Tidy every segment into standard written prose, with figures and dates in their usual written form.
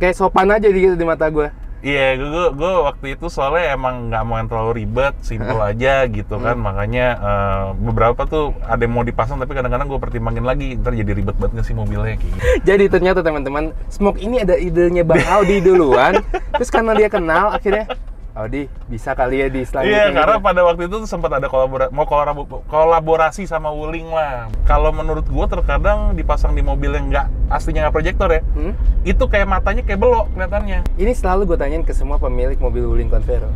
kayak sopan aja gitu di mata gue. Iya, gue waktu itu soalnya emang nggak mau yang terlalu ribet, simple aja gitu kan. Makanya beberapa tuh ada yang mau dipasang, tapi kadang-kadang gue pertimbangin lagi, ntar jadi ribet banget nggak sih mobilnya kayak gitu. Jadi ternyata teman-teman, Smoke ini ada idenya Bang Audi duluan. Terus karena dia kenal, akhirnya Audi bisa kali ya di selanjutnya. Iya, karena pada waktu itu tuh sempat ada kolaborasi sama Wuling lah. Kalau menurut gue terkadang dipasang di mobil yang aslinya nggak proyektor ya, itu kayak matanya kayak belok kelihatannya. Ini selalu gue tanyain ke semua pemilik mobil Wuling Convero.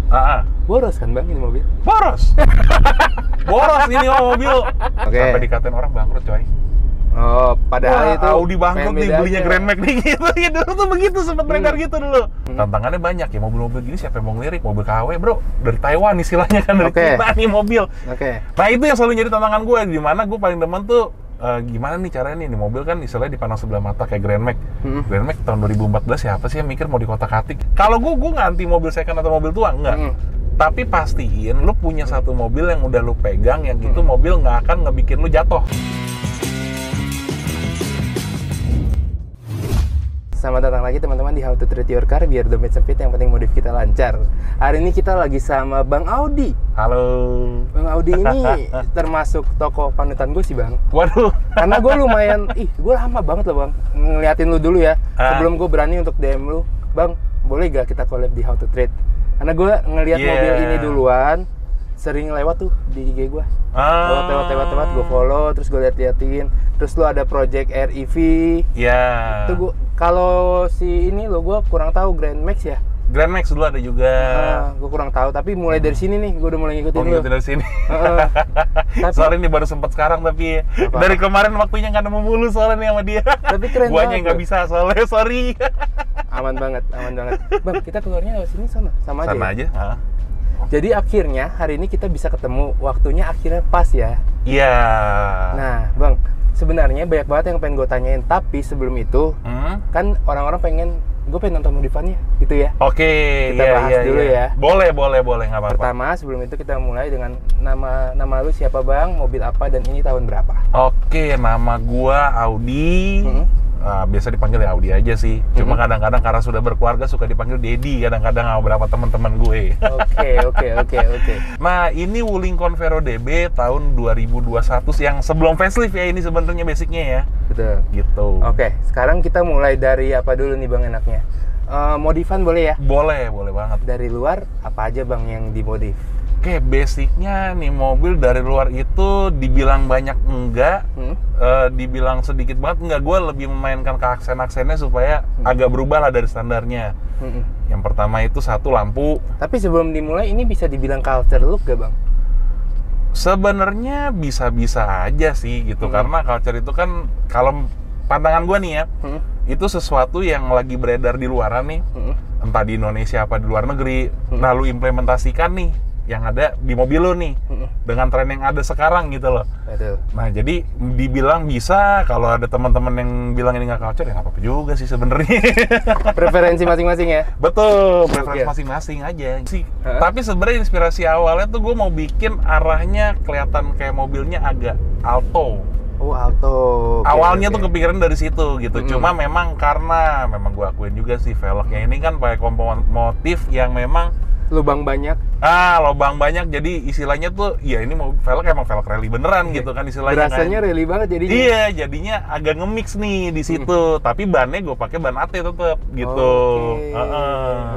Boros kan Bang ini mobil? Boros. Boros ini mobil. Sampai dikatain orang bangkrut coy. Oh, padahal itu Audi bangkrut nih, belinya Grand Max nih gitu. Ya dulu tuh begitu, sempat beredar gitu dulu. Tantangannya banyak ya, mobil-mobil gini siapa yang mau ngelirik? Mobil KW bro, dari Taiwan istilahnya kan, dari Cina nih mobil. Nah itu yang selalu jadi tantangan gue, di mana gue paling demen tuh gimana nih caranya nih mobil kan istilahnya dipandang sebelah mata kayak Grand Max. Grand Max tahun 2014 siapa sih yang mikir mau dikotak-atik? Kalau gue nggak anti mobil second atau mobil tua, enggak. Tapi pastiin lu punya satu mobil yang udah lu pegang, yang itu mobil nggak akan ngebikin lu jatuh. Selamat datang lagi teman-teman di How to Treat Your Car, biar dompet sempit yang penting modif kita lancar. Hari ini kita lagi sama Bang Audi. Halo. Bang Audi ini termasuk toko panutan gue sih Bang. Waduh. Karena gue lumayan, gue lama banget loh Bang ngeliatin lu dulu ya. Sebelum gue berani untuk DM lu, Bang boleh gak kita collab di How to Treat? Karena gue ngeliat mobil ini duluan, sering lewat tuh di IG gue. Lewat, gue follow, terus gue liatin. Terus lu ada project REV. Itu gue, kalau si ini lo gue kurang tahu Grand Max ya. Grand Max dulu ada juga. Gue kurang tahu, tapi mulai dari sini nih, gue udah mulai ngikutin lu. Ngikutin dari sini. Sorry nih baru sempet sekarang, tapi dari kemarin waktunya nggak nemu mulu soalnya nih sama dia. Tapi keren banget. Guanya nggak bisa soalnya, sorry. Aman banget. Bang, kita keluarnya lewat sini sama aja. Sama aja. Jadi akhirnya hari ini kita bisa ketemu, waktunya akhirnya pas ya. Iya. Nah, Bang, sebenarnya banyak banget yang pengen gue tanyain, tapi sebelum itu, kan orang-orang gue pengen nonton modifannya, gitu ya. Oke, kita bahas dulu ya. Boleh, nggak apa-apa. Pertama, sebelum itu kita mulai dengan nama lu siapa Bang, mobil apa, dan ini tahun berapa? Oke, nama gua Audi. Biasa dipanggil ya Audi aja sih. Cuma kadang-kadang karena sudah berkeluarga suka dipanggil Dedi kadang-kadang sama beberapa teman-teman gue. Oke. Nah, ini Wuling Convero DB tahun 2021 yang sebelum facelift ya ini sebenarnya basicnya ya. Betul. Gitu. Oke, sekarang kita mulai dari apa dulu nih Bang enaknya? Modifan boleh ya? Boleh banget. Dari luar apa aja Bang yang dimodif? Oke, basicnya nih mobil dari luar itu dibilang banyak enggak, dibilang sedikit banget enggak. Gue lebih memainkan ke aksen-aksennya supaya agak berubah lah dari standarnya. Yang pertama itu satu lampu. Tapi sebelum dimulai ini bisa dibilang culture look gak Bang? Sebenarnya bisa-bisa aja sih gitu, karena culture itu kan kalau pandangan gue nih ya, itu sesuatu yang lagi beredar di luaran nih, entah di Indonesia apa di luar negeri. Nah, lu implementasikan nih yang ada di mobil lo nih dengan tren yang ada sekarang gitu loh. Betul. Nah, jadi dibilang bisa. Kalau ada teman-teman yang bilang ini nggak culture ya nggak apa-apa juga sih sebenarnya. Preferensi masing-masing ya. Betul, preferensi masing-masing aja sih. Tapi sebenarnya inspirasi awalnya tuh gue mau bikin arahnya kelihatan kayak mobilnya agak alto. Oh, alto. Awalnya tuh kepikiran dari situ gitu. Cuma memang karena gue akuin juga sih velgnya ini kan pakai komponen motif yang memang lubang banyak. Lubang banyak, jadi istilahnya tuh ya ini mau velg emang velg rally beneran gitu kan istilahnya. Rasanya kan. rally banget jadinya. Iya, jadinya agak nge-mix nih di situ. Tapi bannya gue pakai ban AT tetap gitu.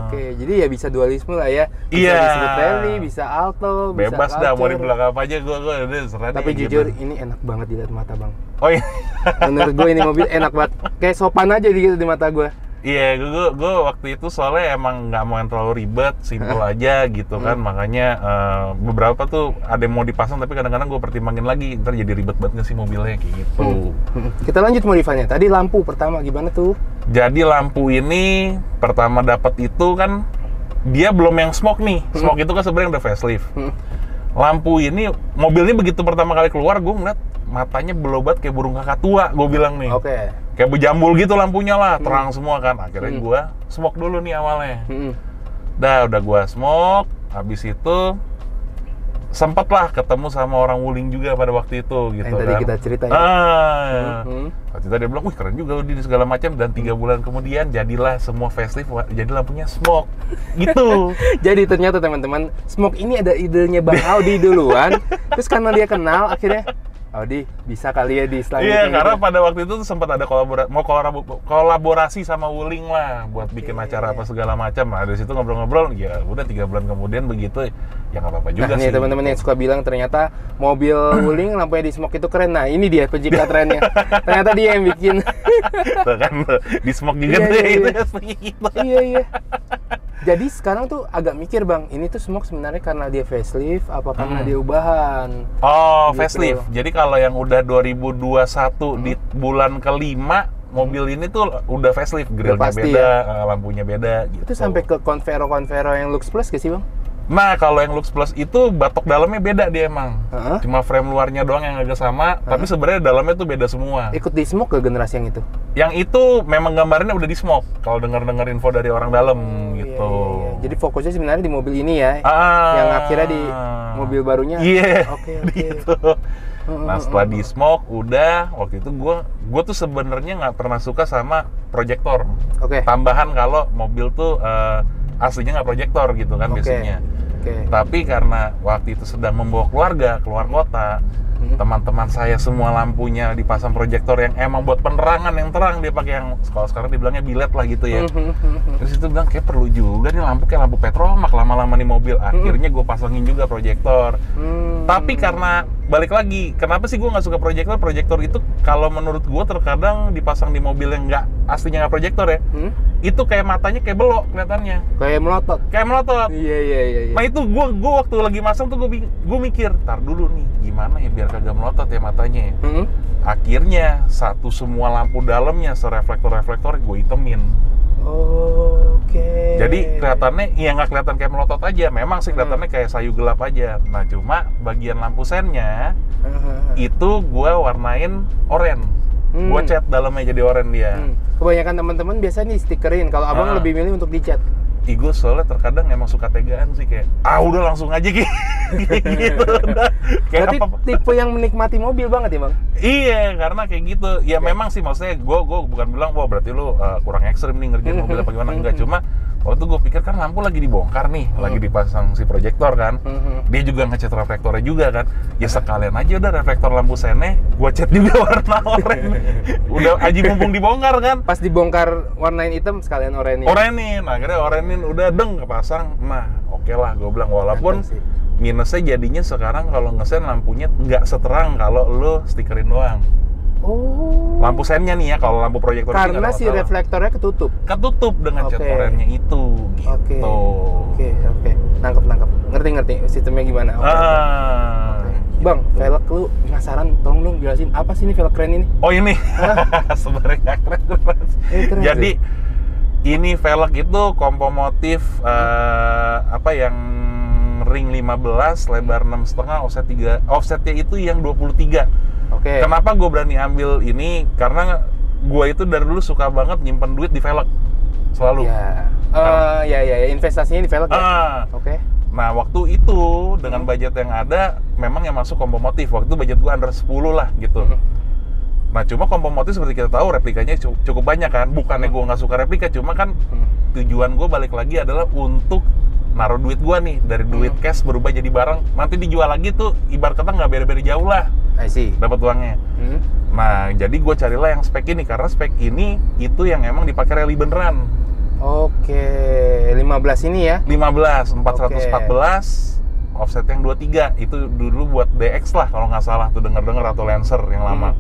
Oke, jadi ya bisa dualisme lah ya. Bisa disebut rally, bisa alto, bebas bisa dah, mau dibilang apa aja gue udah serah. Tapi jujur ini enak banget dilihat mata Bang. Oh iya. Menurut gue ini mobil enak banget. Kayak sopan aja gitu di mata gue. Iya, gue waktu itu soalnya emang nggak mau yang terlalu ribet, simple aja gitu kan. Makanya beberapa tuh ada yang mau dipasang, tapi kadang-kadang gue pertimbangin lagi, ntar jadi ribet banget nggak sih mobilnya kayak gitu. Kita lanjut modifannya. Tadi lampu pertama gimana tuh? Jadi lampu ini pertama dapat itu kan dia belum yang smoke nih. Smoke itu kan sebenarnya udah facelift. Lampu ini mobilnya begitu pertama kali keluar, gue ngeliat matanya belobat kayak burung kakak tua, gue bilang nih. Kayak bejambul gitu lampunya lah, terang semua kan. Akhirnya gue smoke dulu nih awalnya. Udah gue smoke, habis itu sempet lah ketemu sama orang Wuling juga pada waktu itu gitu yang kan. Tadi kita cerita ya. Waktu itu dia bilang, wih keren juga di segala macam, dan 3 bulan kemudian jadilah semua facelift, jadi lampunya smoke gitu. Jadi ternyata teman-teman, smoke ini ada idenya Bang Audi duluan, terus karena dia kenal akhirnya Audi bisa kali ya di selanjutnya. Iya, karena pada waktu itu tuh sempat ada kolaborasi sama Wuling lah buat bikin acara apa segala macam. Nah, dari situ ngobrol-ngobrol, ya udah 3 bulan kemudian begitu, ya nggak apa-apa juga sih. Nih teman-teman yang suka bilang ternyata mobil Wuling lampunya di smoke itu keren. Nah, ini dia pencipta trennya. Ternyata dia yang bikin. Tuh kan, di smoke juga tuh itu ya gitu. Iya. Jadi sekarang tuh agak mikir Bang, ini tuh smoke sebenarnya karena dia facelift apa karena dia ubahan? Oh, gitu. Facelift. Jadi kalau yang udah 2021 di bulan kelima, mobil ini tuh udah facelift, grillnya beda, ya? Lampunya beda gitu. Itu sampai ke Convero yang Lux Plus gak sih Bang? Nah, kalau yang Lux Plus itu batok dalamnya beda dia emang. Cuma frame luarnya doang yang agak sama, tapi sebenarnya dalamnya tuh beda semua. Ikut di smoke ke generasi yang itu? Yang itu memang gambarnya udah di smoke, kalau dengar info dari orang dalam gitu. Iya. Jadi fokusnya sebenarnya di mobil ini ya, yang akhirnya di mobil barunya. Iya, Oke. gitu. Nah, setelah di smoke, udah waktu itu gue tuh sebenarnya nggak pernah suka sama proyektor. Tambahan kalau mobil tuh aslinya nggak proyektor gitu kan biasanya. Tapi karena waktu itu sedang membawa keluarga keluar kota, teman-teman saya semua lampunya dipasang proyektor yang emang buat penerangan yang terang, dia pakai yang kalau sekarang dibilangnya bilet lah gitu ya. Terus itu bilang kayak perlu juga nih lampu kayak lampu petromak lama-lama di mobil. Akhirnya gue pasangin juga proyektor. Tapi karena balik lagi, kenapa sih gue nggak suka proyektor? Proyektor itu kalau menurut gue terkadang dipasang di mobil yang aslinya nggak proyektor ya, itu kayak matanya kayak belok kelihatannya. Kayak melotot. Iya. Nah itu gue waktu lagi masang tuh gue mikir, tar dulu nih gimana ya biar kagak melotot ya matanya ya. Akhirnya semua lampu dalamnya sereflektor gue hitemin. Jadi kelihatannya ya nggak kelihatan kayak melotot aja, memang sih kelihatannya kayak sayu gelap aja. Nah cuma bagian lampu sennya itu gue warnain oranye. Gue cat dalamnya jadi oranye dia. Kebanyakan teman-teman biasanya di stikerin, kalau abang lebih milih untuk dicat. Gue soalnya terkadang emang suka tegaan sih, kayak udah langsung aja gitu. Berarti tipe yang menikmati mobil banget ya Bang? Iya, karena kayak gitu. Ya memang sih maksudnya gue bukan bilang wah berarti lu kurang ekstrim nih ngerjain mobil apa gimana, enggak. Cuma waktu gue pikir kan lampu lagi dibongkar nih, lagi dipasang si proyektor kan. Dia juga ngecat reflektornya juga kan. Ya sekalian aja udah reflektor lampu sennya gue cat juga warna oranye. Udah aji mumpung dibongkar kan. Pas dibongkar warnain hitam sekalian oranye. Nah akhirnya oranye udah kepasang. Nah oke lah gue bilang, walaupun minusnya jadinya sekarang kalau ngesen lampunya nggak seterang kalau lo stikerin doang. Lampu sennya nih ya, kalau lampu proyektor karena si reflektornya ketutup dengan cat oranye itu gitu. Oke. Nangkep. Ngerti sistemnya gimana. Bang, velg lu penasaran, tolong dong jelasin apa sih ini velg keren ini? Oh ini sebenarnya keren. Jadi ini velg itu kompomotif yang ring 15, lebar 6,5, offsetnya itu yang 23. Kenapa gue berani ambil ini? Karena gue itu dari dulu suka banget nyimpen duit di velg selalu. Investasinya di velg ya. Nah waktu itu dengan budget yang ada, memang yang masuk kompomotif. Waktu itu budget gue under 10 lah gitu. Nah cuma kompomotif seperti kita tahu replikanya cukup banyak kan. Bukannya gue nggak suka replika, cuma kan tujuan gue balik lagi adalah untuk naruh duit gue nih dari duit cash berubah jadi barang, nanti dijual lagi tuh ibarat kata nggak beda-beda jauh lah dapat uangnya. Nah jadi gue carilah yang spek ini, karena spek ini itu yang emang dipakai rally beneran. 15 ini ya? 414 offset yang 23 itu dulu buat DX lah kalau nggak salah tuh, denger atau Lancer yang lama.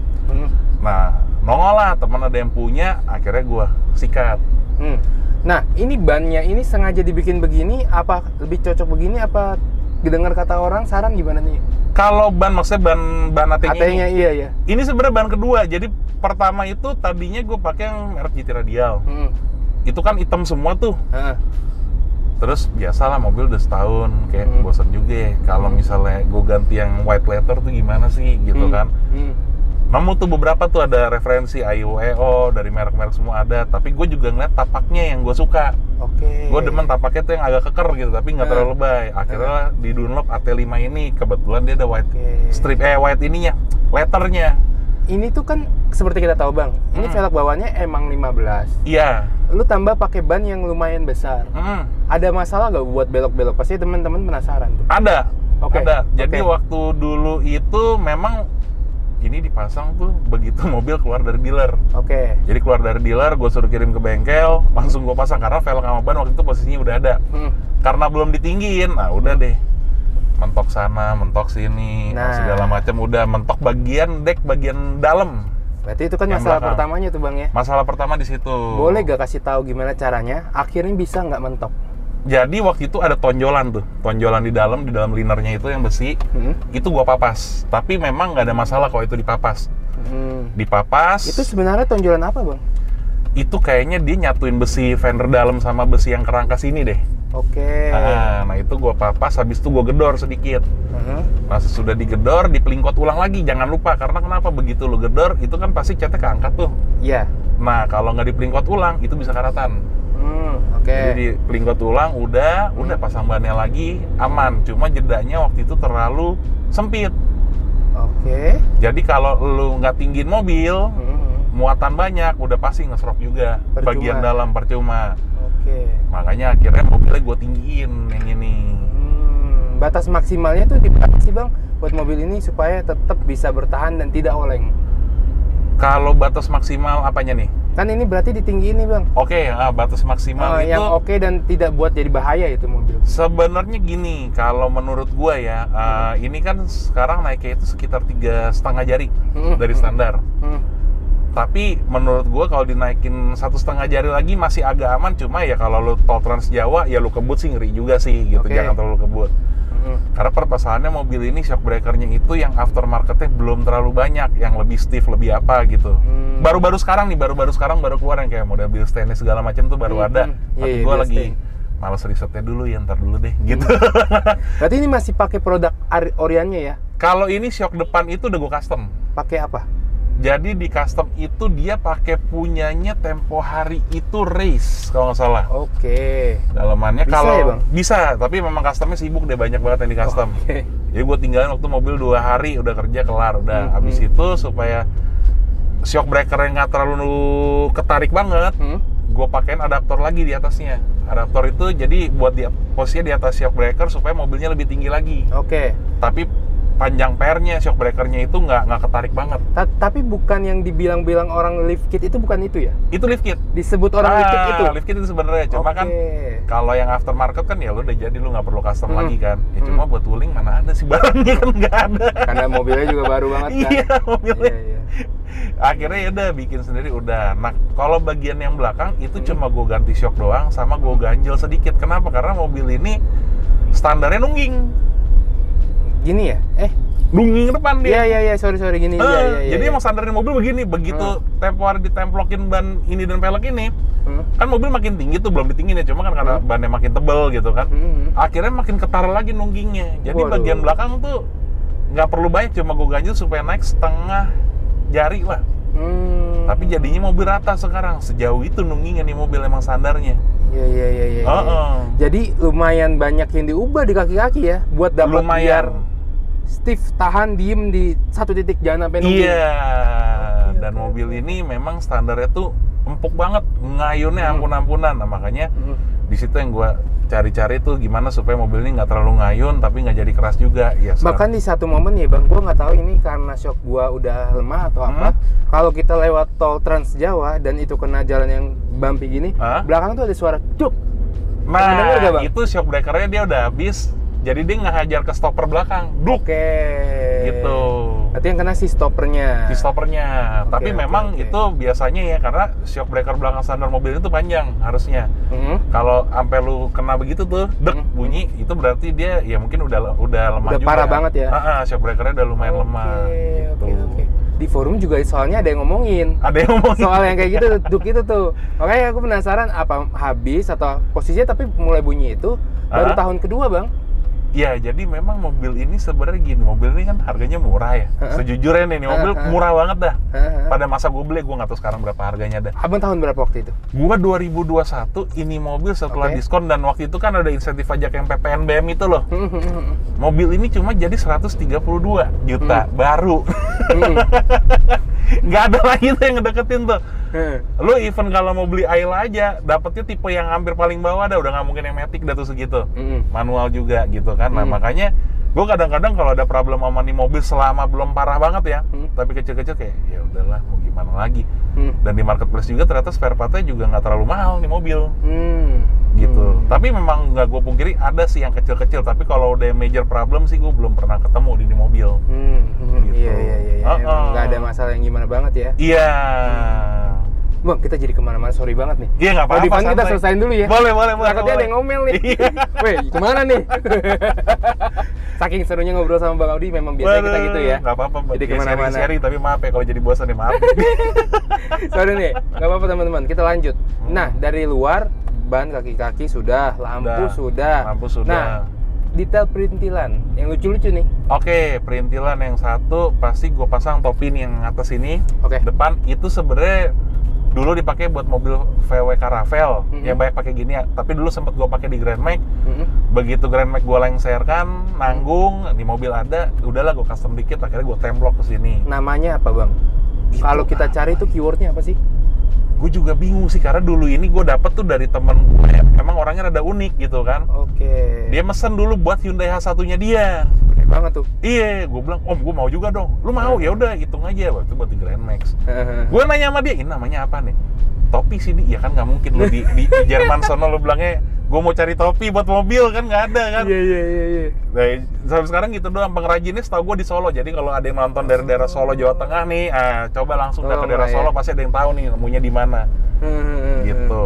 Nah nongol lah teman ada yang punya, akhirnya gue sikat. Nah, ini bannya ini sengaja dibikin begini, apa lebih cocok begini, apa didengar kata orang, saran gimana nih? Kalau ban, maksudnya ban AT-nya ini? Iya. Ini sebenarnya ban kedua. Jadi pertama itu tadinya gue pakai yang merek GT Radial. Itu kan hitam semua tuh. Terus biasalah mobil udah setahun, kayak bosan juga ya. Kalau misalnya gue ganti yang white leather tuh gimana sih gitu kan? Nemu tuh beberapa tuh ada referensi IUEO dari merek-merek semua ada, tapi gue juga ngeliat tapaknya yang gue suka. Gue demen tapaknya tuh yang agak keker gitu, tapi nggak terlalu lebay. Akhirnya di Dunlop AT5 ini kebetulan dia ada white strip, white ininya, letternya. Ini tuh kan seperti kita tahu bang, ini velg bawahnya emang 15. Iya. Lu tambah pakai ban yang lumayan besar. Ada masalah gak buat belok-belok? Pasti teman-teman penasaran tuh. Ada. Ada. Jadi waktu dulu itu memang ini dipasang tuh begitu mobil keluar dari dealer. Jadi keluar dari dealer, gue suruh kirim ke bengkel, langsung gue pasang karena velg sama ban waktu itu posisinya udah ada. Karena belum ditinggiin, nah udah deh. Mentok sana, mentok sini, segala macam udah mentok bagian dek bagian dalam. Berarti itu kan masalah pertamanya tuh bang ya? Masalah pertama di situ. Boleh gak kasih tahu gimana caranya? Akhirnya bisa nggak mentok? Jadi waktu itu ada tonjolan di dalam linernya itu yang besi, itu gua papas. Tapi memang nggak ada masalah kalau itu dipapas. Dipapas. Itu sebenarnya tonjolan apa bang? Itu kayaknya dia nyatuin besi fender dalam sama besi yang kerangka sini deh. Nah itu gua papas, habis itu gua gedor sedikit. Nah sesudah digedor, dipelingkot ulang lagi. Jangan lupa, karena kenapa begitu lu gedor, itu kan pasti catnya keangkat tuh. Iya. Nah kalau nggak dipelingkot ulang, itu bisa karatan. Jadi pelingkot ulang, udah pasang bannya lagi, aman. Cuma jedanya waktu itu terlalu sempit. Jadi kalau lu nggak tinggiin mobil, muatan banyak, udah pasti ngesrok juga. Bagian dalam percuma. Makanya akhirnya mobilnya gue tinggiin yang ini. Batas maksimalnya tuh di berapa sih bang buat mobil ini supaya tetap bisa bertahan dan tidak oleng? Kalau batas maksimal apanya nih? Kan ini berarti ditinggiin nih bang. Batas maksimal itu yang dan tidak buat jadi bahaya itu mobil. Sebenarnya gini, kalau menurut gua ya, ini kan sekarang naiknya itu sekitar 3,5 jari dari standar. Tapi menurut gua kalau dinaikin 1,5 jari lagi masih agak aman. Cuma ya kalau lu tol Trans Jawa ya lu kebut sih ngeri juga sih gitu. Jangan terlalu kebut. Karena permasalahannya mobil ini shock breakernya itu yang aftermarketnya belum terlalu banyak, yang lebih stiff, lebih apa gitu. Baru-baru sekarang baru keluar yang kayak model stainless segala macam tuh baru ada. Tapi gue lagi males risetnya dulu ya, ntar dulu deh gitu. Berarti ini masih pakai produk Oriannya ya? Kalau ini shock depan itu udah gue custom. Pakai apa? Jadi di custom itu dia pakai punyanya Tempo Hari itu Race kalau nggak salah. Dalamannya bisa kalau ya, Bang? Bisa, tapi memang customnya sibuk deh, banyak banget yang di custom. Jadi gue tinggalin waktu mobil 2 hari udah kerja kelar, udah habis itu supaya shock breaker yang nggak terlalu ketarik banget, gue pakein adaptor lagi di atasnya. Adaptor itu jadi buat posisinya di atas shock breaker supaya mobilnya lebih tinggi lagi. Tapi panjang pernya, shock breakernya itu nggak ketarik banget. Tapi bukan yang dibilang-bilang orang lift kit itu bukan itu ya? Itu lift kit. Disebut orang lift kit itu? Lift kit itu sebenarnya. Cuma kan kalau yang aftermarket kan ya lu udah jadi, lu nggak perlu custom lagi kan. Ya cuma buat tooling mana ada sih barangnya kan, nggak ada. Karena mobilnya juga baru banget kan? Iya, mobilnya. Akhirnya ya udah bikin sendiri udah. Nah kalau bagian yang belakang itu cuma gue ganti shock doang sama gue ganjel sedikit. Kenapa? Karena mobil ini standarnya nungging. Gini ya? Nungging depan dia. Iya, sorry gini. Jadi emang standarnya mobil begini, begitu Tempo Hari ditemplokin ban ini dan pelek ini, kan mobil makin tinggi tuh, belum ditinggiin ya, cuma kan karena bannya makin tebel gitu kan. Akhirnya makin ketara lagi nunggingnya. Jadi bagian belakang tuh nggak perlu banyak, cuma gue ganjil supaya naik 1/2 jari lah. Tapi jadinya mobil rata sekarang. Sejauh itu nunggingnya nih mobil emang standarnya. Iya. Jadi lumayan banyak yang diubah di kaki-kaki ya, buat dapat biar stiff, tahan, diem di satu titik, jangan sampai nungging. Iya. Dan mobil ini memang standarnya tuh empuk banget, ngayunnya ampun-ampunan. Nah makanya di situ yang gue cari-cari tuh gimana supaya mobil ini nggak terlalu ngayun tapi nggak jadi keras juga. Ya, bahkan di satu momen ya bang, gue nggak tahu ini karena shock gue udah lemah atau apa. Kalau kita lewat tol Trans Jawa dan itu kena jalan yang bumpy gini, belakang tuh ada suara cuk. Nah itu shock breakernya dia udah habis. Jadi dia ngehajar ke stopper belakang, duk. Gitu. Berarti yang kena si stoppernya. Tapi memang itu biasanya ya, karena shock breaker belakang standar mobil itu panjang harusnya. Kalau sampai lu kena begitu tuh, dek bunyi, itu berarti dia ya mungkin udah lemah juga. Parah banget ya. Shock breakernya udah lumayan lemah. Oke. Di forum juga soalnya ada yang ngomongin. Soal yang kayak gitu, duk itu tuh. Makanya aku penasaran apa habis atau posisinya tapi mulai bunyi itu baru tahun kedua bang. Ya, jadi memang mobil ini sebenarnya gini, mobil ini kan harganya murah ya. Sejujurnya nih, mobil murah banget dah. Pada masa gue beli, gue nggak tahu sekarang berapa harganya dah. Abang tahun berapa waktu itu? Gua 2021 ini mobil setelah diskon, dan waktu itu kan ada insentif pajak yang PPNBM itu loh. Mobil ini cuma jadi 132 juta baru. Nggak ada lagi tuh yang ngedeketin tuh. Lo even kalau mau beli Ayla aja, dapetnya tipe yang hampir paling bawah dah, udah nggak mungkin yang Matic dah tuh segitu. Manual juga gitu kan. Nah makanya gue kadang-kadang kalau ada problem sama nih mobil selama belum parah banget ya, tapi kecil-kecil kayak ya udahlah mau gimana lagi. Dan di marketplace juga ternyata spare partnya juga nggak terlalu mahal nih mobil. Gitu. Tapi memang nggak gue pungkiri ada sih yang kecil-kecil, tapi kalau udah major problem sih gue belum pernah ketemu di mobil. Gitu. Iya. Emang nggak ada masalah yang gimana banget ya. Iya. Bang, kita jadi kemana-mana, sorry banget nih. Iya, nggak apa-apa. Di kita selesain dulu ya. Boleh. Takutnya ada yang ngomel nih. Weh, kemana nih? Saking serunya ngobrol sama Bang Audi, memang biasanya kita gitu ya. Nggak apa-apa, jadi kemana-mana. Seri, tapi maaf ya kalau jadi bosan ya, maaf. Sorry nih, nggak apa-apa teman-teman. Kita lanjut. Nah, dari luar, ban kaki-kaki sudah, lampu sudah. Nah, detail perintilan yang lucu-lucu nih. Oke, perintilan yang satu pasti gue pasang topi nih yang atas ini. Depan itu sebenarnya dulu dipakai buat mobil VW Caravelle yang banyak pakai gini ya. Tapi dulu sempet gue pakai di Grand Max. Begitu Grand Max gue lengserkan, nanggung di mobil ada, udahlah gue custom dikit, akhirnya gue templok ke sini. Namanya apa bang? Kalau kita cari itu keywordnya apa sih? Gue juga bingung sih, karena dulu ini gue dapet tuh dari temen gue ya. Emang orangnya rada unik gitu kan. Dia mesen dulu buat Hyundai H1-nya dia. Gede banget tuh. Iya, gue bilang, om gue mau juga dong. Lu mau? Ya udah, hitung aja. Waktu itu buat di Grand Max. Gue nanya sama dia, ini namanya apa nih? Topi sih, ya kan nggak mungkin lo di Jerman sono lo bilangnya gue mau cari topi buat mobil, kan nggak ada kan. Iya. Nah, sampai sekarang gitu doang. Pengrajinnya setahu gue di Solo. Jadi kalau ada yang nonton dari daerah Solo, Jawa Tengah nih, coba langsung ke daerah Solo, pasti ada yang tahu nih nemunya di mana. Gitu.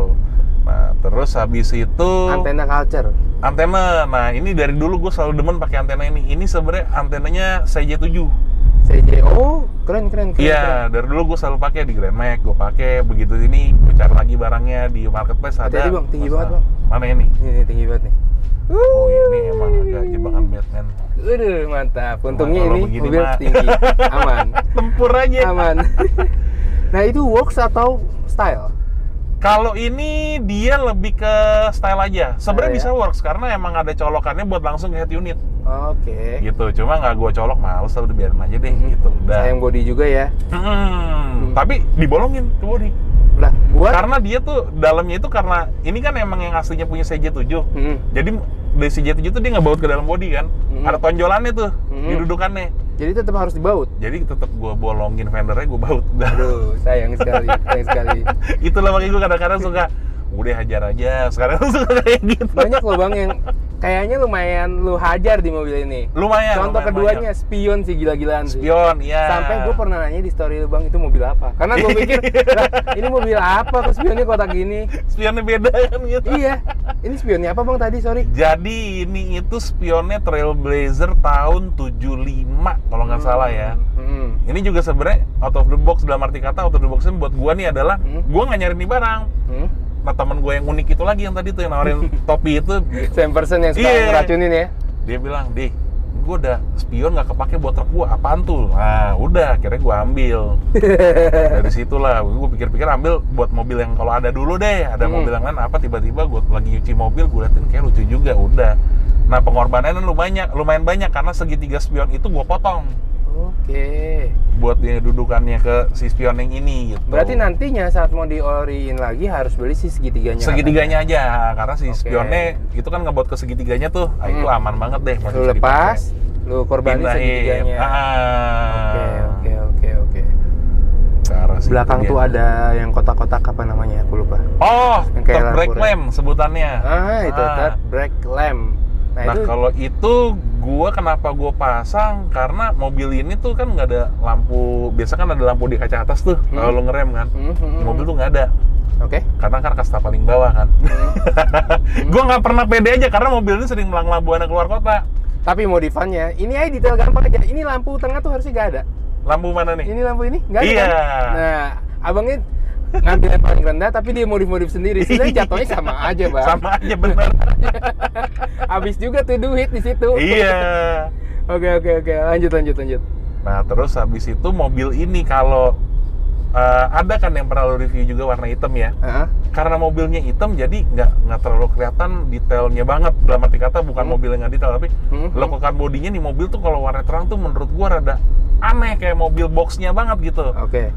Nah, terus habis itu antena culture. Antena. Nah, ini dari dulu gue selalu demen pakai antena ini. Ini sebenarnya antenanya CJ7. Oh, keren. Iya, dari dulu gue selalu pakai di Grand Max, gue pakai begitu ini, gue cari lagi barangnya di marketplace ada. Hati-hati bang, tinggi banget bang. Mana ini? Ini tinggi banget nih. Oh, ini emang agak jebakan Batman. Mantap. Untungnya ini mobil mah tinggi, aman. Tempur aja. Aman. Nah, itu works atau style? Kalau ini dia lebih ke style aja. Sebenarnya bisa works karena emang ada colokannya buat langsung ke head unit. Gitu. Cuma nggak gue colok, males, udah biarin aja deh. Gitu. Udah. Sayang body juga ya. Tapi dibolongin tuh body. Lah, karena dia tuh dalamnya itu, karena ini kan emang yang aslinya punya CJ7. Jadi dari CJ7 tuh dia nggak baut ke dalam body kan. Ada tonjolannya tuh di dudukannya. Jadi tetap harus dibaut. Jadi tetap gue bolongin fendernya, gue baut. Aduh, sayang sekali. Itulah makanya gue kadang-kadang suka udah hajar aja. Sekarang suka kayak gitu. Banyak loh bang yang kayaknya lumayan lu hajar di mobil ini. Lumayan. Contoh keduanya spion sih, gila-gilaan sih. Spion, iya. Sampai gue pernah nanya di story lu, bang, itu mobil apa? Karena gue pikir, lah, ini mobil apa kok spionnya kotak gini? Spionnya beda kan gitu. Iya. Ini spionnya apa bang tadi, sorry? Jadi ini itu spionnya Trailblazer tahun 75 kalau nggak salah ya. Ini juga sebenarnya out of the box, dalam arti kata out of the box buat gue nih adalah gue nggak nyari nih barang. Nah, temen gue yang unik itu lagi yang tadi tuh yang nawarin topi itu, same person yang suka ngeracunin ya. Dia bilang, gue udah spion nggak kepake buat truk gue, apaan tuh? Nah, udah, akhirnya gue ambil. Dari situlah, gue pikir-pikir ambil buat mobil yang kalau ada dulu deh, ada mobil yang lain apa, tiba-tiba gue lagi nyuci mobil, gue liatin kayak lucu juga, udah. Nah, pengorbanannya lumayan banyak karena segitiga spion itu gue potong. Buat dia dudukannya ke si spion yang ini gitu. Berarti nantinya saat mau dioriin lagi harus beli si segitiganya. Segitiganya aja, karena si spionnya itu kan ngebuat ke segitiganya tuh, itu aman banget deh. Lu lepas, lu korbanin segitiganya. Oke. Belakang tuh ada yang kotak-kotak apa namanya? Aku lupa. Oh, third brake lamp sebutannya. Itu third brake lamp. Nah, kalau itu kenapa gue pasang, karena mobil ini tuh kan nggak ada lampu. Biasa kan ada lampu di kaca atas tuh kalau lo ngerem kan. Mobil tuh nggak ada. Karena kan kasta paling bawah kan. Gue nggak pernah pede aja karena mobil ini sering melang-lang buana keluar kota. Tapi modifannya ini aja detail gampang aja. Ini lampu tengah tuh harusnya nggak ada. Lampu mana nih? Ini lampu ini nggak ada. Iya. Kan? Nah, abangnya ngambil yang paling rendah tapi dia modif sendiri. Sebenarnya jatuhnya sama aja, Bang. Sama aja bener. Habis juga tuh duit di situ. Iya. Oke. Lanjut. Nah, terus habis itu mobil ini kalau ada kan yang pernah lo review juga warna hitam ya. Karena mobilnya hitam jadi nggak terlalu kelihatan detailnya banget. Dalam arti kata bukan mobil yang nggak detail, tapi lekukan bodinya nih mobil tuh kalau warna terang tuh menurut gua rada aneh kayak mobil boxnya banget gitu. Oke.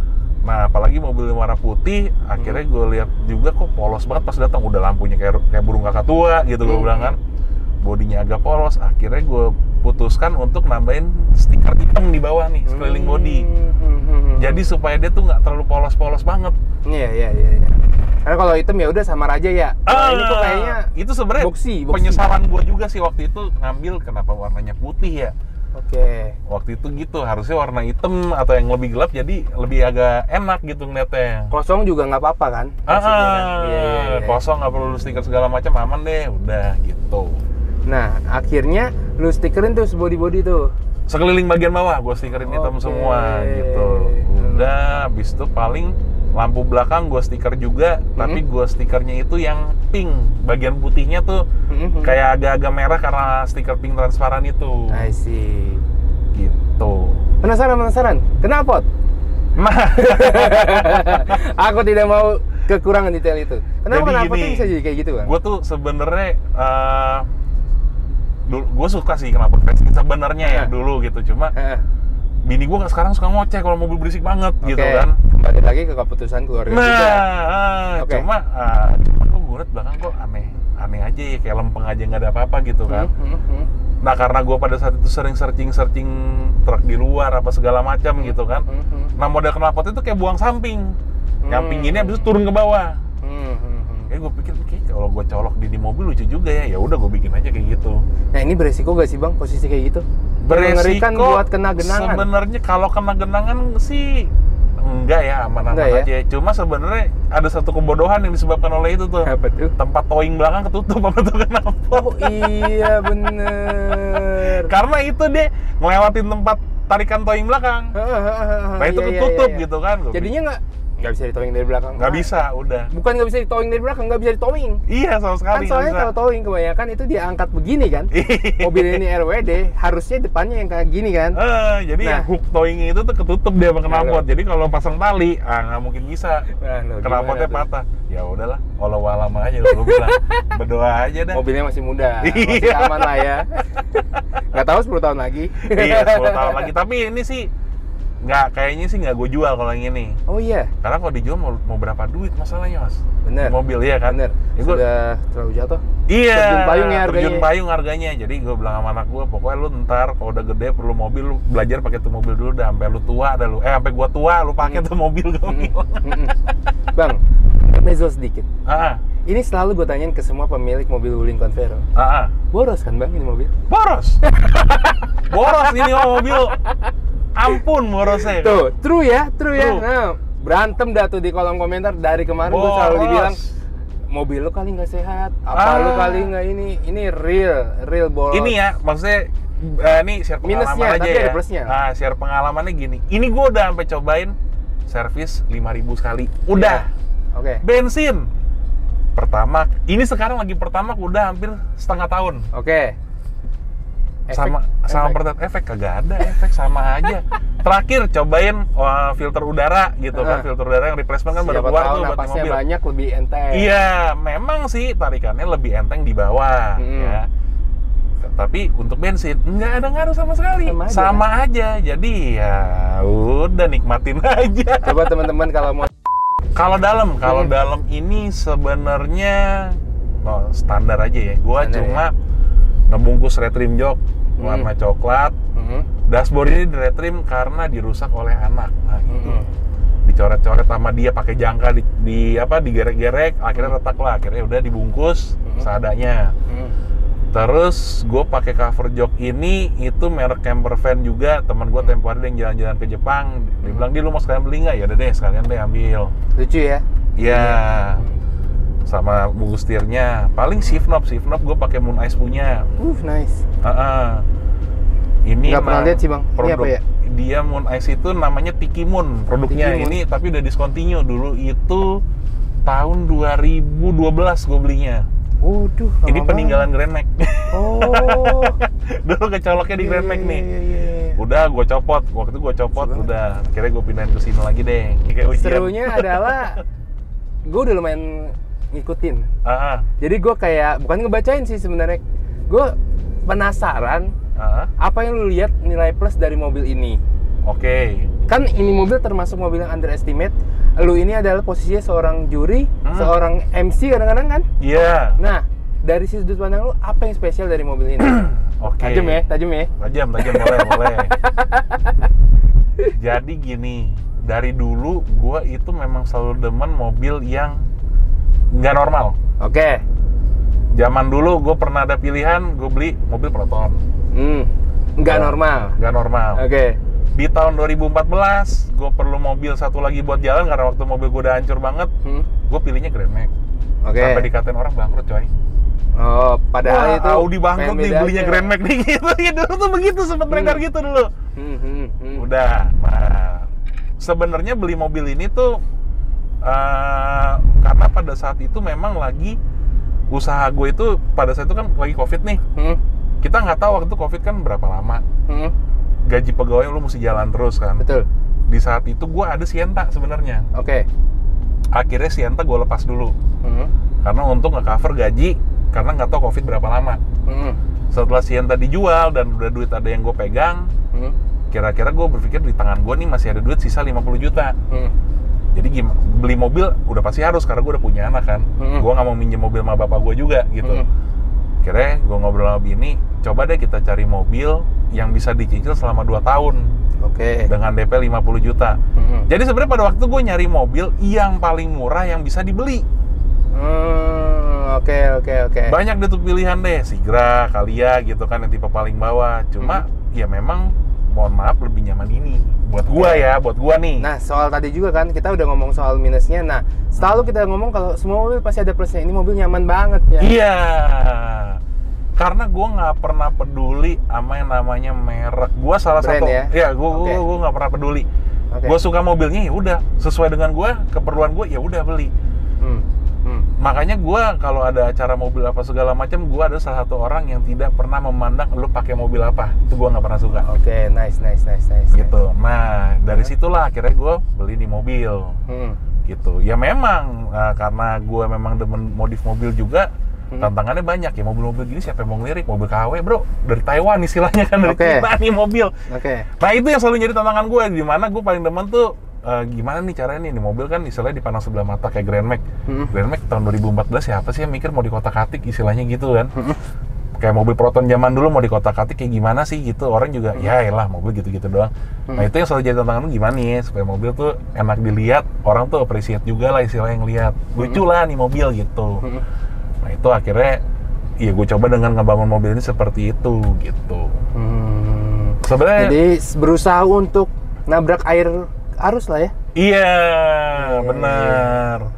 Nah, apalagi mobil warna putih, akhirnya gue lihat juga kok polos banget pas datang, udah lampunya kayak burung kakak tua gitu gue bilang kan. Bodinya agak polos, akhirnya gue putuskan untuk nambahin stiker hitam di bawah nih, sekeliling bodi. Jadi supaya dia tuh nggak terlalu polos-polos banget. Iya. Karena kalau hitam ya udah samar aja ya. Ini kok kayaknya itu sebenarnya penyesalan gue juga sih waktu itu ngambil kenapa warnanya putih ya. Oke. Waktu itu gitu, harusnya warna hitam atau yang lebih gelap jadi lebih agak enak gitu ngeliatnya. Kosong juga nggak apa-apa kan? Iya. Kosong nggak perlu stiker segala macam, aman deh, udah gitu. Nah, akhirnya lu stikerin tuh body tuh. Sekeliling bagian bawah gue stikerin hitam semua gitu. Udah, habis itu paling lampu belakang gue stiker juga, tapi gue stikernya itu yang pink. Bagian putihnya tuh kayak agak-agak merah karena stiker pink transparan itu. I see. Gitu. Penasaran? Kenapa? Aku tidak mau kekurangan detail itu. Kenapa tuh bisa jadi kayak gitu, Bang? Gue tuh sebenarnya gue suka sih knalpot racing sebenarnya ya dulu gitu, cuma bini gue sekarang suka ngoceh kalau mobil berisik banget gitu kan. Kembali lagi ke keputusan keluarga juga. Cuma kok gue liat belakang kok aneh aja ya, kayak lempeng aja nggak ada apa-apa gitu kan. Nah, karena gue pada saat itu sering searching truk di luar apa segala macam gitu kan. Nah, model knalpot itu kayak buang samping. Yang pinggirnya habis itu turun ke bawah. Gue pikir kalau gue colok di mobil lucu juga ya. Ya udah gue bikin aja kayak gitu. Nah, ini beresiko gak sih, Bang, posisi kayak gitu? Beresiko buat kena genangan. Sebenarnya kalau kena genangan sih enggak ya, aman-aman aja. Cuma sebenarnya ada satu kebodohan yang disebabkan oleh itu tuh. Apa tuh? Tempat towing belakang ketutup sama tuh knalpot. Oh iya, bener. Karena itu deh ngelewatin tempat tarikan towing belakang. Nah, itu ketutup gitu kan. Jadinya nggak bisa ditowing dari belakang. Nggak bisa, udah. Bukan nggak bisa ditowing dari belakang, nggak bisa ditowing. Iya, sama sekali. Kan soalnya kalau towing kebanyakan itu dia angkat begini kan. Mobil ini RWD, harusnya depannya yang kayak gini kan. Jadi yang hook towing itu tuh ketutup dia sama knalpot. Jadi kalau pasang tali, nggak mungkin bisa. Knalpotnya patah. Ya udahlah, walau-walam aja gue bilang. Berdoa aja dah. Mobilnya masih muda, masih aman lah ya. Nggak tahu 10 tahun lagi. Iya, 10 tahun lagi. Tapi ini sih kayaknya sih nggak gue jual kalau yang ini. Oh iya? Karena kalau dijual mau berapa duit masalahnya, Mas? Bener. Mobil, iya kan? Bener. Ya, sudah terlalu jatuh. Iya. Terjun payung harganya. Jadi gue bilang sama anak gue, pokoknya lu ntar kalau udah gede perlu mobil, lu belajar pakai tuh mobil dulu dah sampai lu tua dah lu. Sampai gua tua lu pakai tuh mobil gue. Bang, mezzo sedikit. Ini selalu gue tanyain ke semua pemilik mobil Wuling Convero. Boros kan, Bang, ini mobil? Boros. Boros ini mobil. Ampun borosnya. Tuh, true ya. Nah, berantem dah tuh di kolom komentar dari kemarin. Gue selalu dibilang mobil lu kali nggak sehat, apa lu kali nggak ini real boros. Ini ya, maksudnya ini share pengalaman minusnya, aja tapi ya. Ada plusnya. Nah, share pengalamannya gini. Ini gue udah sampai cobain servis 5.000 sekali. Udah. Oke. Bensin pertama, ini sekarang lagi pertama udah hampir setengah tahun. Oke. Sama pertama efek kagak ada, efek sama aja. Terakhir cobain filter udara gitu kan, filter udara yang replacement kan baru keluar tuh buat mobil. Banyak lebih enteng. Iya, memang sih tarikannya lebih enteng di bawah ya. Tapi untuk bensin nggak ada ngaruh sama sekali. Sama aja. Jadi ya udah nikmatin aja. Coba teman-teman kalau dalam ini sebenarnya standar aja ya. Gua cuma ngebungkus retrim jok warna coklat. Dashboard ini di retrim karena dirusak oleh anak. Nah, gitu. Dicoret-coret sama dia pakai jangka digerek-gerek, akhirnya retak lah. Akhirnya udah dibungkus seadanya. Terus gue pakai cover jok ini itu merek camper van juga. Teman gue tempo hari yang jalan-jalan ke Jepang, dia bilang, "Di lu mau sekalian beli nggak?" Ya udah deh, sekalian deh ambil. Lucu ya? Iya. Sama bungkus setirnya. Paling shift knob gue pakai Moon Ice punya. Nice. Ini nggak pernah lihat sih, Bang. Ini apa ya? dia Moon Ice itu namanya Tiki Moon produknya. Tiki Moon. Ini tapi udah discontinue. Dulu itu tahun 2012 gue belinya. Waduh, ini peninggalan Grand Max. Oh. Dulu kecoloknya di Grand Max nih. Iya. Udah gue copot, waktu itu gue copot, udah akhirnya gue pindahin ke sini lagi deh. Kayak ujian. Serunya adalah gue udah lumayan ngikutin. Jadi gue kayak bukan ngebacain sih sebenarnya. Gue penasaran apa yang lu lihat nilai plus dari mobil ini. Oke. Kan ini mobil termasuk mobil yang underestimate. Lu ini adalah posisinya seorang juri, seorang MC kadang-kadang kan? Iya. Nah, dari sudut pandang lu apa yang spesial dari mobil ini? Oke. Tajam ya? Tajam boleh. Jadi gini, dari dulu gua itu memang selalu demen mobil yang nggak normal. Oke. Zaman dulu gue pernah ada pilihan, gue beli mobil Proton. Nggak normal. Nggak normal. Oke. Di tahun 2014, gue perlu mobil satu lagi buat jalan karena waktu mobil gue udah hancur banget. Gue pilihnya Grand Max. Sampai dikatain orang bangkrut, coy. Oh, padahal itu Audi bangkrut nih, belinya Grand Max nih gitu. Ya dulu tuh begitu, sempet beredar gitu dulu. Udah. Nah, sebenarnya beli mobil ini tuh karena pada saat itu memang lagi usaha gue itu pada saat itu kan lagi COVID nih. Kita nggak tahu waktu itu COVID kan berapa lama. Gaji pegawai lu mesti jalan terus kan. Betul. Di saat itu gue ada Sienta sebenarnya. Oke. Akhirnya Sienta gue lepas dulu. Karena untuk nge-cover gaji karena nggak tahu COVID berapa lama. Setelah Sienta dijual dan udah duit ada yang gue pegang, kira-kira gue berpikir di tangan gue nih masih ada duit sisa 50 juta. Jadi beli mobil udah pasti harus karena gue udah punya anak kan. Gue nggak mau minjem mobil sama bapak gue juga gitu. Akhirnya gue ngobrol sama bini, coba deh kita cari mobil yang bisa dicicil selama 2 tahun. Oke. Dengan DP 50 juta. Jadi sebenarnya pada waktu gue nyari mobil yang paling murah yang bisa dibeli. Oke. Banyak deh tuh pilihan deh, Sigra, Kalia gitu kan yang tipe paling bawah. Cuma ya memang mohon maaf lebih nyaman ini buat gua ya, buat gua nih. Nah, soal tadi juga kan kita udah ngomong soal minusnya. Nah, selalu kita ngomong kalau semua mobil pasti ada plusnya. Ini mobil nyaman banget ya. Iya. Karena gua nggak pernah peduli sama yang namanya merek. Gua salah Brand satu. Ya? Ya, gua nggak pernah peduli. Gua suka mobilnya ya udah sesuai dengan gua, keperluan gua ya udah beli. Makanya gue kalau ada acara mobil apa segala macam, gue ada salah satu orang yang tidak pernah memandang lu pakai mobil apa. Itu gue nggak pernah suka. Oke, nice. Gitu. Nah, dari situlah akhirnya gue beli nih mobil. Gitu. Ya memang karena gue memang demen modif mobil juga, tantangannya banyak ya. Mobil-mobil gini siapa yang mau ngelirik? Mobil KW, bro. Dari Taiwan istilahnya kan, dari kita nih mobil. Nah, itu yang selalu jadi tantangan gue. Di mana gue paling demen tuh gimana nih caranya nih mobil kan istilahnya dipandang sebelah mata kayak Grand Max. Grand Max tahun 2014 siapa sih yang mikir mau dikotak-atik istilahnya gitu kan. Kayak mobil Proton zaman dulu mau dikotak-atik kayak gimana sih gitu. Orang juga ya elah mobil gitu-gitu doang. Nah, itu yang selalu jadi tantangan lu gimana nih supaya mobil tuh enak dilihat, orang tuh appreciate juga lah istilahnya yang lihat. Lucu lah nih mobil gitu. Nah, itu akhirnya ya gue coba dengan ngebangun mobil ini seperti itu gitu. Sebenarnya jadi berusaha untuk nabrak air arus lah ya. Iya, benar.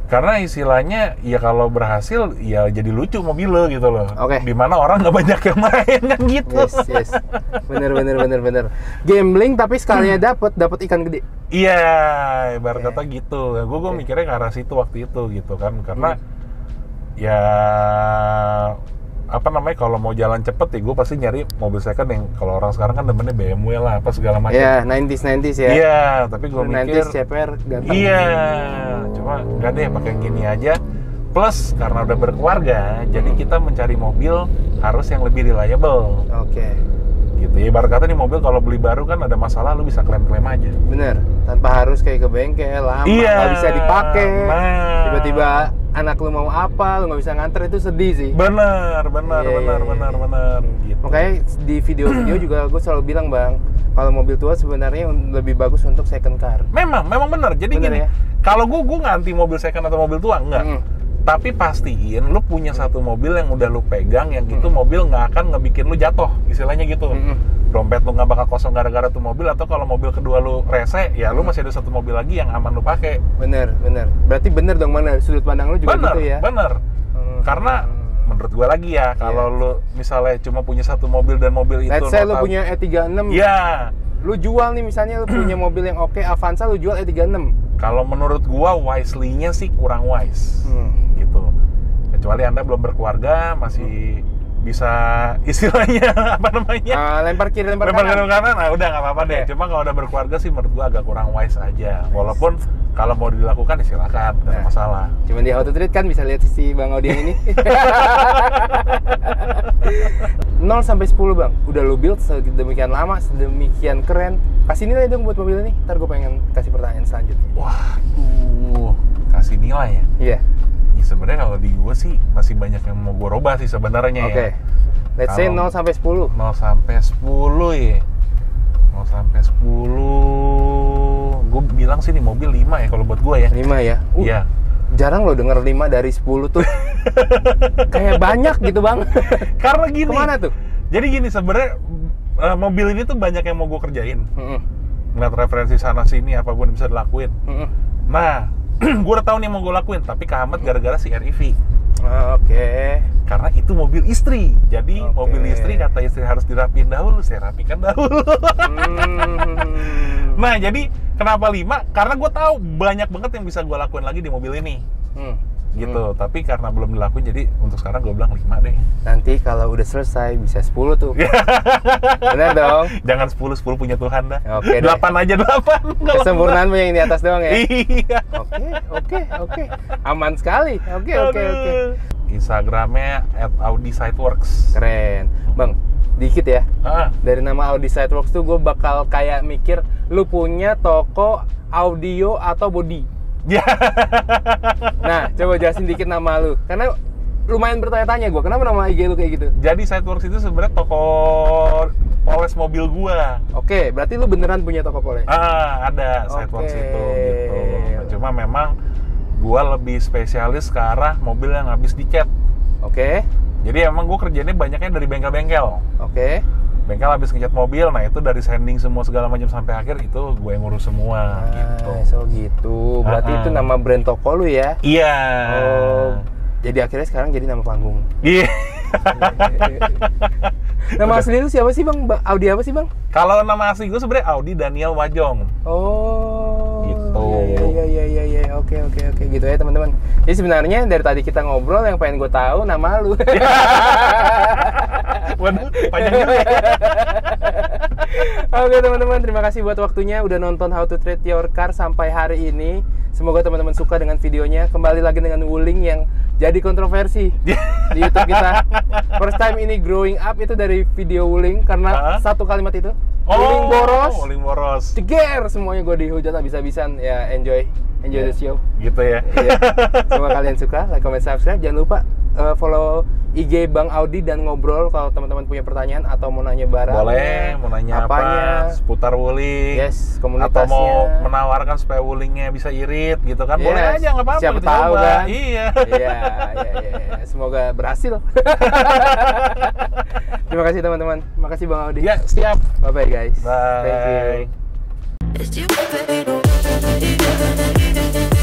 Karena istilahnya ya kalau berhasil ya jadi lucu mobil lo gitu loh. Dimana orang nggak banyak yang main kan gitu. Yes. Bener. Gambling tapi sekalinya dapat ikan gede. Iya, ibarat kata gitu. Gue mikirnya ke arah situ waktu itu gitu kan. Karena ya apa namanya, kalau mau jalan cepet ya gue pasti nyari mobil second yang kalau orang sekarang kan demennya BMW lah apa segala macam. Iya, 90s ya. Iya, tapi gue mikir 90s CPR ganteng. Iya, cuma enggak deh pakai yang gini aja. Plus karena udah berkeluarga, jadi kita mencari mobil harus yang lebih reliable. Gitu ya, ibarat kata nih mobil kalau beli baru kan ada masalah lu bisa klaim-klaim aja. Bener, tanpa harus kayak ke bengkel lama, nggak bisa dipakai. Tiba-tiba anak lu mau apa, lu nggak bisa nganter, itu sedih sih. Bener. Gitu. Makanya di video-video juga gue selalu bilang bang, kalau mobil tua sebenarnya lebih bagus untuk second car. Memang bener. Jadi bener, gini, ya? Kalau gue nggak anti mobil second atau mobil tua, enggak. Tapi pastiin lu punya satu mobil yang udah lu pegang, yang itu mobil nggak akan ngebikin lu jatuh, istilahnya gitu. Dompet lu nggak bakal kosong gara-gara tuh mobil, atau kalau mobil kedua lu rese, ya lu masih ada satu mobil lagi yang aman lu pakai. Bener. Berarti bener dong, mana sudut pandang lu juga gitu ya? Bener. Karena menurut gue lagi ya, kalau lu misalnya cuma punya satu mobil dan mobil itu, let's say lu punya E36, ya, lu jual nih misalnya lu punya mobil yang oke, Avanza lu jual E36. Kalau menurut gua wisely-nya sih kurang wise, gitu. Kecuali Anda belum berkeluarga, masih bisa istilahnya apa namanya? Lempar kiri, lempar kanan. Nah udah nggak apa-apa deh. Cuma kalau udah berkeluarga sih menurut gua agak kurang wise aja. Walaupun kalau mau dilakukan ya silakan, nggak ada masalah. Cuman di How to Treat kan bisa lihat si Bang Audi yang ini. 0 sampai 10 Bang, udah lu build sedemikian lama, sedemikian keren. Kasih nilai dong buat mobil ini. Ntar gue pengen kasih pertanyaan selanjutnya. Waduh, kasih nilai ya? Iya. Ya sebenarnya kalau di gue sih masih banyak yang mau gue robah sih sebenarnya. Oke. Let's say 0 sampai 10. 0 sampai 10 ya. 0 sampai 10. Gue bilang sih nih mobil 5 ya kalau buat gue ya. 5 ya? Iya. Jarang lo denger 5 dari 10 tuh. Kayak banyak gitu Bang. Karena gini. Kemana tuh? Jadi gini sebenarnya mobil ini tuh banyak yang mau gue kerjain. Ngeliat referensi sana sini apapun yang bisa dilakuin. Nah, gue udah tahu nih yang mau gue lakuin, tapi kehambat gara-gara si REV. Oke. Karena itu mobil istri. Jadi mobil istri kata istri harus dirapiin dahulu, saya rapikan dahulu. Nah, jadi kenapa 5? Karena gue tahu banyak banget yang bisa gue lakuin lagi di mobil ini. Gitu, tapi karena belum dilakuin, jadi untuk sekarang gue bilang 5 deh. Nanti kalau udah selesai bisa 10 tuh. Bener dong? Jangan 10 punya Tuhan dah. Oke 8 aja 8. Kesempurnaan punya yang di atas doang ya? Iya. Oke. Aman sekali. Oke. Instagramnya @AudiSiteworks. Keren. Bang, dikit ya. Dari nama Audi Siteworks tuh gue bakal kayak mikir lu punya toko audio atau body. Nah, coba jelasin dikit nama lu. Karena lumayan bertanya-tanya gue, kenapa nama IG lu kayak gitu? Jadi Siteworks itu sebenarnya toko poles mobil gua. Oke, berarti lu beneran punya toko poles? Ada Siteworks itu gitu. Nah, cuma memang gua lebih spesialis ke arah mobil yang habis dicat. Oke. Jadi emang gua kerjanya banyaknya dari bengkel-bengkel. Oke. Bengkel habis ngecat mobil, nah itu dari sanding semua segala macam sampai akhir itu gue yang ngurus semua gitu. So gitu. Berarti itu nama brand toko lu ya? Iya. Oh. Jadi akhirnya sekarang jadi nama panggung. Iya. Nama asli lu siapa sih Bang? Audi apa sih Bang? Kalau nama asli gue sebenarnya Audi Daniel Wajong. Oh. Gitu. Iya. Oke. Gitu ya teman-teman. Jadi sebenarnya dari tadi kita ngobrol yang pengen gue tahu nama lu. Waduh, panjang juga ya. Oke teman-teman, terima kasih buat waktunya udah nonton How to Treat Your Car sampai hari ini. Semoga teman-teman suka dengan videonya. Kembali lagi dengan Wuling yang jadi kontroversi di YouTube kita. First time ini growing up itu dari video Wuling karena satu kalimat itu. Wuling boros. Ceger, semuanya gue dihujat habis-habisan. Ya enjoy the show. Gitu ya. Semoga kalian suka, like, comment, subscribe. Jangan lupa follow IG Bang Audi dan ngobrol kalau teman-teman punya pertanyaan atau mau nanya barang. Boleh, mau nanya apa seputar Wuling. Yes, komunitasnya. Atau mau menawarkan supaya Wulingnya bisa irit gitu kan. Boleh aja, nggak apa-apa. Siapa tahu kan. Iya. Semoga berhasil. Terima kasih teman-teman. Terima kasih Bang Audi. Ya, siap. Bye-bye guys. Bye. Thank you.